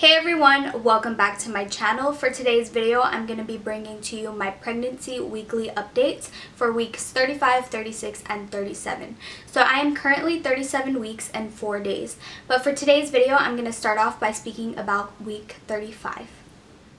Hey everyone, welcome back to my channel. For today's video, I'm going to be bringing to you my pregnancy weekly updates for weeks 35, 36, and 37. So I am currently 37 weeks and 4 days, but for today's video, I'm going to start off by speaking about week 35.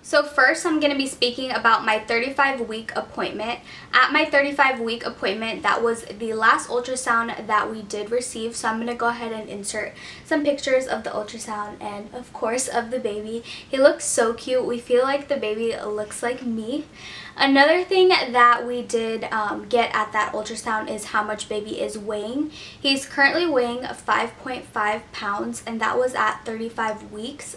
So first, I'm going to be speaking about my 35-week appointment. At my 35-week appointment, that was the last ultrasound that we did receive. So I'm going to go ahead and insert some pictures of the ultrasound and, of course, of the baby. He looks so cute. We feel like the baby looks like me. Another thing that we did get at that ultrasound is how much baby is weighing. He's currently weighing 5.5 pounds, and that was at 35 weeks.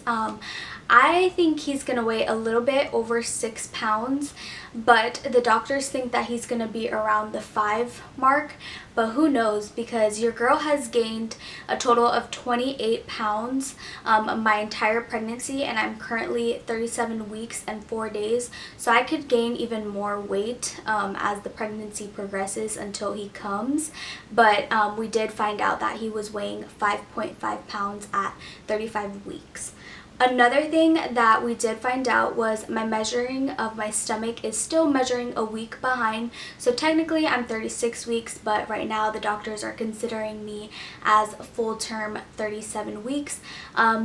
I think he's going to weigh a little bit over 6 pounds, but the doctors think that he's going to be around the 5 mark, but who knows, because your girl has gained a total of 28 pounds my entire pregnancy, and I'm currently 37 weeks and 4 days, so I could gain even more weight as the pregnancy progresses until he comes, but we did find out that he was weighing 5.5 pounds at 35 weeks. Another thing that we did find out was my measuring of my stomach is still measuring a week behind. So technically I'm 36 weeks, but right now the doctors are considering me as full term 37 weeks.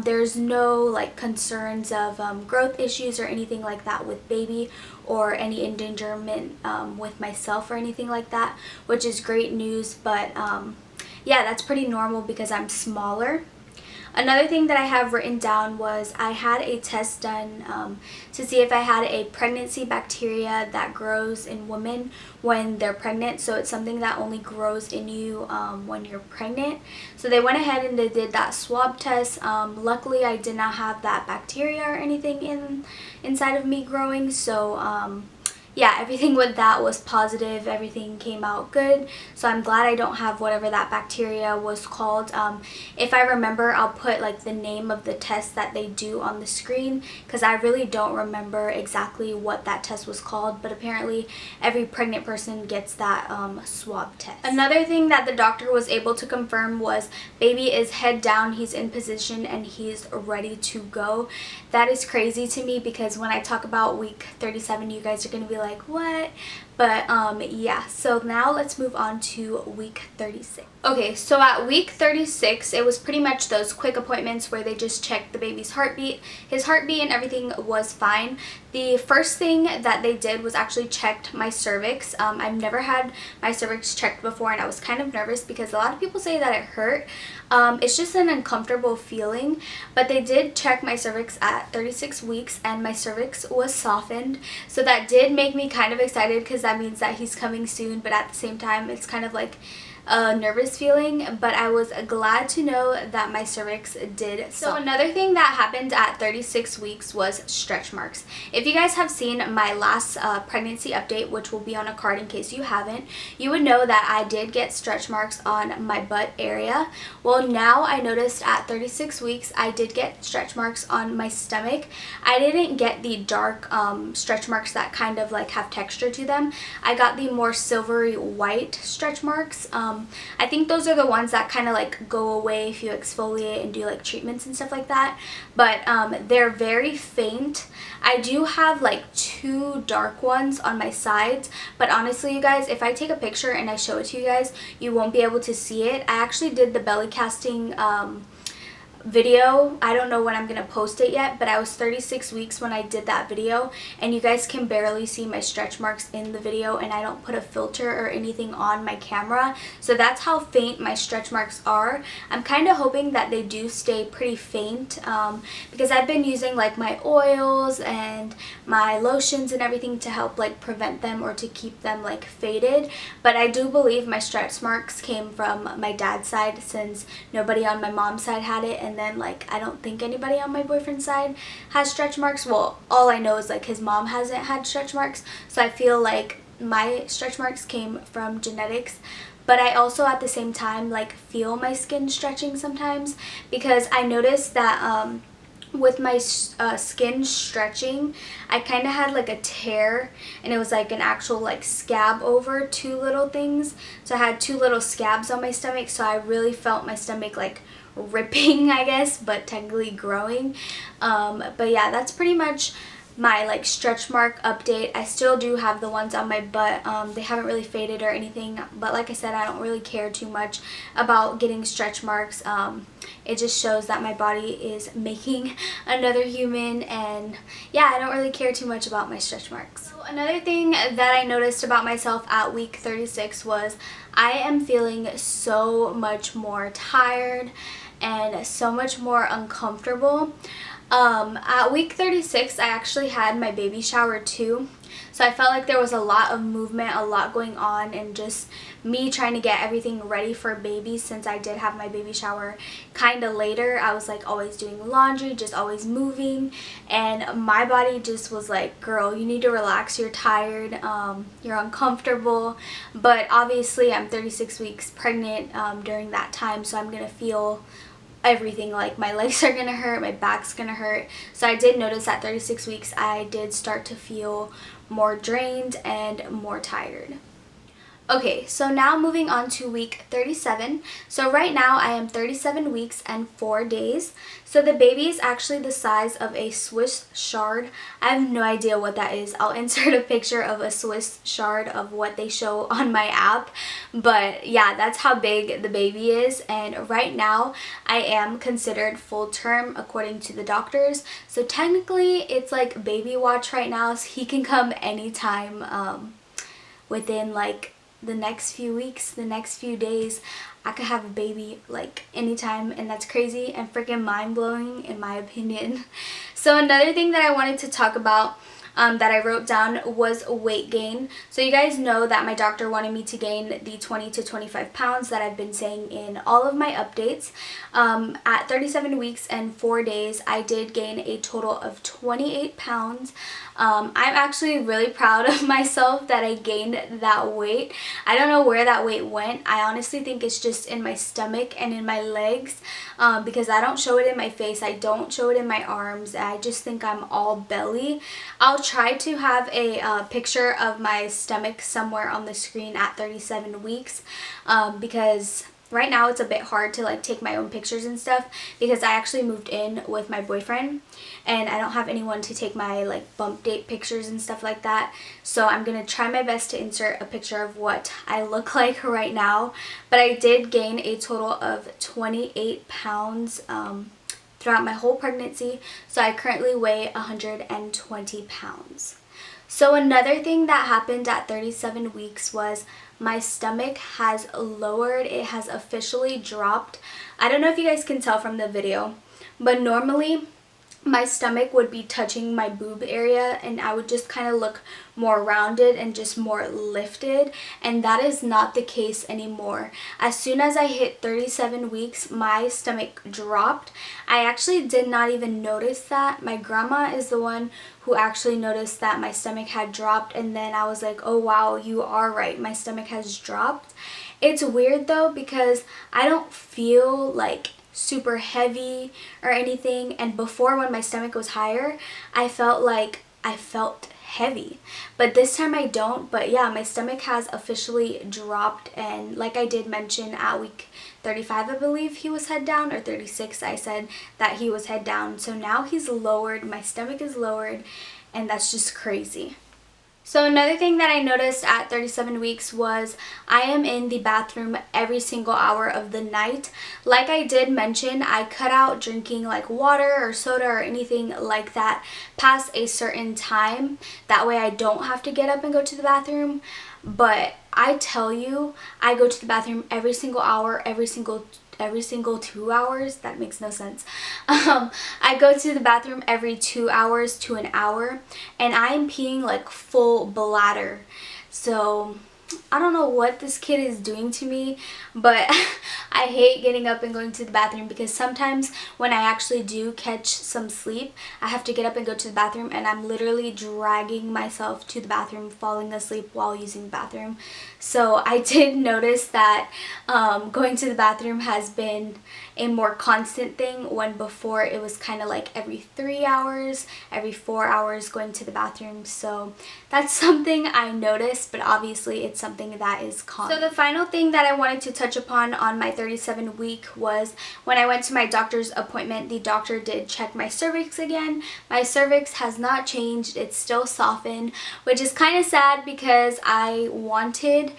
There's no concerns of growth issues or anything like that with baby, or any endangerment with myself or anything like that, which is great news. But yeah, that's pretty normal because I'm smaller. Another thing that I have written down was I had a test done to see if I had a pregnancy bacteria that grows in women when they're pregnant. So it's something that only grows in you when you're pregnant. So they went ahead and they did that swab test. Luckily, I did not have that bacteria or anything inside of me growing. So yeah, everything with that was positive. Everything came out good. So I'm glad I don't have whatever that bacteria was called. If I remember, I'll put the name of the test that they do on the screen, because I really don't remember exactly what that test was called, but apparently every pregnant person gets that swab test. Another thing that the doctor was able to confirm was baby is head down, he's in position, and he's ready to go. That is crazy to me, because when I talk about week 37, you guys are going to be like, what? But yeah, so now let's move on to week 36. Okay, so at week 36, it was pretty much those quick appointments where they just checked the baby's heartbeat. His heartbeat and everything was fine. The first thing that they did was actually checked my cervix. I've never had my cervix checked before, and I was kind of nervous because a lot of people say that it hurt. It's just an uncomfortable feeling, but they did check my cervix at 36 weeks, and my cervix was softened. So that did make me kind of excited, because that means that he's coming soon, but at the same time it's kind of like a nervous feeling. But I was glad to know that my cervix did. So another thing that happened at 36 weeks was stretch marks. If you guys have seen my last pregnancy update, which will be on a card in case you haven't, you would know that I did get stretch marks on my butt area. Well, now I noticed at 36 weeks I did get stretch marks on my stomach. I didn't get the dark stretch marks that kind of have texture to them. I got the more silvery white stretch marks. I think those are the ones that kind of go away if you exfoliate and do treatments and stuff like that, but they're very faint. I do have 2 dark ones on my sides, but honestly, you guys, if I take a picture and I show it to you guys, you won't be able to see it. I actually did the belly casting video. I don't know when I'm gonna post it yet, but I was 36 weeks when I did that video, and you guys can barely see my stretch marks in the video, and I don't put a filter or anything on my camera, so that's how faint my stretch marks are. I'm kind of hoping that they do stay pretty faint, because I've been using my oils and my lotions and everything to help prevent them or to keep them faded. But I do believe my stretch marks came from my dad's side, since nobody on my mom's side had it, and then I don't think anybody on my boyfriend's side has stretch marks. Well, all I know is his mom hasn't had stretch marks, so I feel like my stretch marks came from genetics. But I also at the same time feel my skin stretching sometimes, because I noticed that with my skin stretching, I kind of had a tear, and it was an actual scab over 2 little things. So I had 2 little scabs on my stomach, so I really felt my stomach ripping, I guess, but technically growing. But yeah, that's pretty much my like stretch mark update. I still do have the ones on my butt. They haven't really faded or anything, but like I said, I don't really care too much about getting stretch marks. It just shows that my body is making another human, and yeah, I don't really care too much about my stretch marks. So another thing that I noticed about myself at week 36 was I am feeling so much more tired and so much more uncomfortable. At week 36, I actually had my baby shower too. So I felt like there was a lot of movement, a lot going on, and just me trying to get everything ready for baby. Since I did have my baby shower kind of later, I was like always doing laundry, just always moving, and my body just was like, girl, you need to relax, you're tired, you're uncomfortable. But obviously I'm 36 weeks pregnant during that time, so I'm gonna feel everything. Like my legs are gonna hurt, my back's gonna hurt. So I did notice at 36 weeks I did start to feel more drained and more tired. Okay, so now moving on to week 37. So right now I am 37 weeks and 4 days. So the baby is actually the size of a Swiss chard. I have no idea what that is. I'll insert a picture of a Swiss chard of what they show on my app. But yeah, that's how big the baby is. And right now I am considered full term according to the doctors. So technically it's like baby watch right now. So he can come anytime within like the next few weeks, the next few days. I could have a baby like anytime, and that's crazy and freaking mind-blowing in my opinion. So another thing that I wanted to talk about that I wrote down was weight gain. So you guys know that my doctor wanted me to gain the 20 to 25 pounds that I've been saying in all of my updates. At 37 weeks and 4 days, I did gain a total of 28 pounds. I'm actually really proud of myself that I gained that weight. I don't know where that weight went. I honestly think it's just in my stomach and in my legs, because I don't show it in my face. I don't show it in my arms. I just think I'm all belly. I'll try to have a picture of my stomach somewhere on the screen at 37 weeks, because right now it's a bit hard to like take my own pictures and stuff, because I actually moved in with my boyfriend and I don't have anyone to take my like bump date pictures and stuff like that. So I'm gonna try my best to insert a picture of what I look like right now. But I did gain a total of 28 pounds throughout my whole pregnancy. So I currently weigh 120 pounds. So another thing that happened at 37 weeks was my stomach has lowered. It has officially dropped. I don't know if you guys can tell from the video, but normally my stomach would be touching my boob area and I would just kind of look more rounded and just more lifted, and that is not the case anymore. As soon as I hit 37 weeks, my stomach dropped. I actually did not even notice that. My grandma is the one who actually noticed that my stomach had dropped, and then I was like, oh wow, you are right, my stomach has dropped. It's weird though, because I don't feel like super heavy or anything, and before when my stomach was higher I felt like I felt heavy, but this time I don't. But yeah, my stomach has officially dropped, and like I did mention at week 35 I believe he was head down, or 36 I said that he was head down, so now he's lowered, my stomach is lowered, and that's just crazy. So another thing that I noticed at 37 weeks was I am in the bathroom every single hour of the night. Like I did mention, I cut out drinking like water or soda or anything like that past a certain time. That way I don't have to get up and go to the bathroom. But I tell you, I go to the bathroom every single hour, every single 2 hours. That makes no sense. I go to the bathroom every 2 hours to an hour, and I am peeing like full bladder. So I don't know what this kid is doing to me, but I hate getting up and going to the bathroom, because sometimes when I actually do catch some sleep, I have to get up and go to the bathroom, and I'm literally dragging myself to the bathroom, falling asleep while using the bathroom. So I did notice that going to the bathroom has been a more constant thing, when before it was kind of like every 3 hours, every 4 hours going to the bathroom. So that's something I noticed, but obviously it's something that is common. So the final thing that I wanted to touch upon on my 37 week was when I went to my doctor's appointment, the doctor did check my cervix again. My cervix has not changed. It's still softened, which is kind of sad because I wanted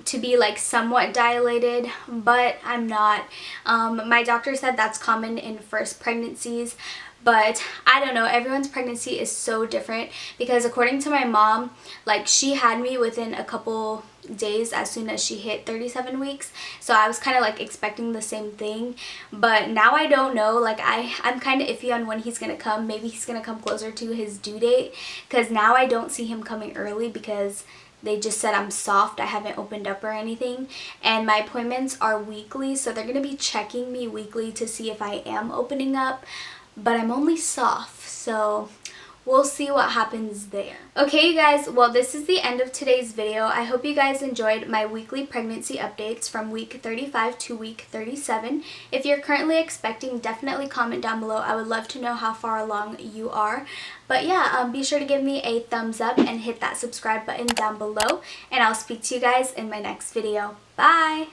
to be like somewhat dilated, but I'm not. My doctor said that's common in first pregnancies, but I don't know, everyone's pregnancy is so different because according to my mom, like she had me within a couple days as soon as she hit 37 weeks, so I was kind of like expecting the same thing, but now I don't know. Like I'm kind of iffy on when he's gonna come. Maybe he's gonna come closer to his due date, because now I don't see him coming early because they just said I'm soft. I haven't opened up or anything, and my appointments are weekly, so they're gonna be checking me weekly to see if I am opening up, but I'm only soft, so we'll see what happens there. Okay, you guys, well, this is the end of today's video. I hope you guys enjoyed my weekly pregnancy updates from week 35 to week 37. If you're currently expecting, definitely comment down below. I would love to know how far along you are. But yeah, be sure to give me a thumbs up and hit that subscribe button down below, and I'll speak to you guys in my next video. Bye!